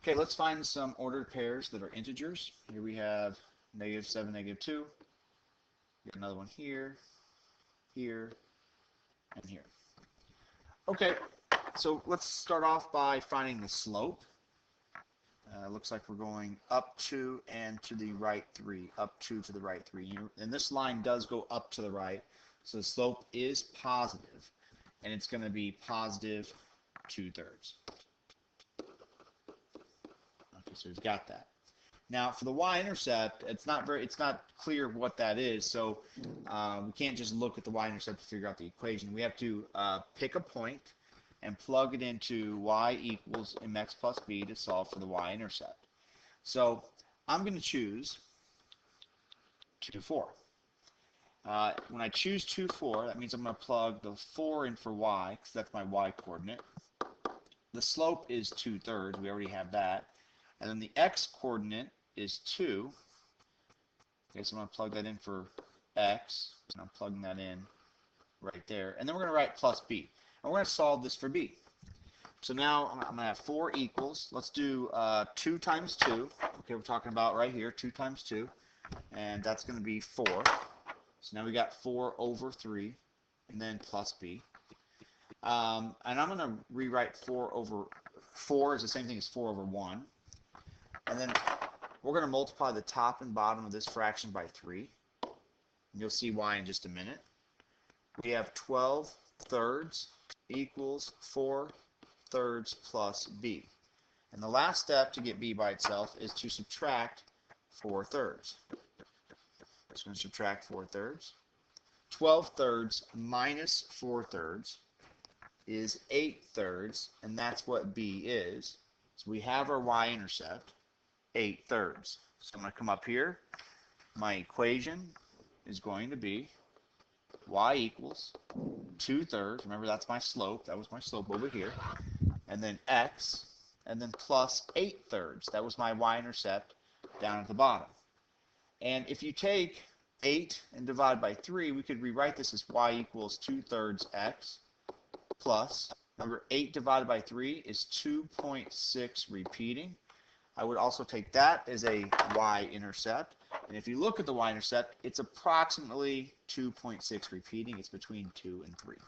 Okay, let's find some ordered pairs that are integers. Here we have -7, -2. Get another one here, here, and here. Okay, so let's start off by finding the slope. Looks like we're going up 2 and to the right 3, up 2 to the right 3. And this line does go up to the right, so the slope is positive, and it's going to be positive 2/3. Okay, so we've got that. Now for the y-intercept, it's not clear what that is, so we can't just look at the y-intercept to figure out the equation. We have to pick a point and plug it into y equals mx plus b to solve for the y-intercept. So I'm going to choose 2, 4. When I choose 2, 4, that means I'm going to plug the 4 in for y, because that's my y coordinate. The slope is 2/3. We already have that. And then the x coordinate is 2. Okay, so I'm going to plug that in for x, and I'm plugging that in right there. And then we're going to write plus b. And we're going to solve this for b. So now I'm going to have 4 equals. Let's do 2 times 2. Okay, we're talking about right here, 2 times 2. And that's going to be 4. So now we got 4 over 3, and then plus b. And I'm going to rewrite 4 over 4 is the same thing as 4 over 1. And then we're going to multiply the top and bottom of this fraction by 3. And you'll see why in just a minute. We have 12/3 equals 4/3 plus b. And the last step to get b by itself is to subtract 4/3. So I'm going to subtract 4/3. 12/3 minus 4/3 is 8/3, and that's what b is. So we have our y-intercept, 8/3. So I'm going to come up here. My equation is going to be y equals 2/3. Remember, that's my slope. That was my slope over here. And then x, and then plus 8/3. That was my y-intercept down at the bottom. And if you take 8 and divide by 3, we could rewrite this as y equals 2/3 x plus, remember, 8 divided by 3 is 2.6 repeating. I would also take that as a y-intercept. And if you look at the y-intercept, it's approximately 2.6 repeating. It's between 2 and 3.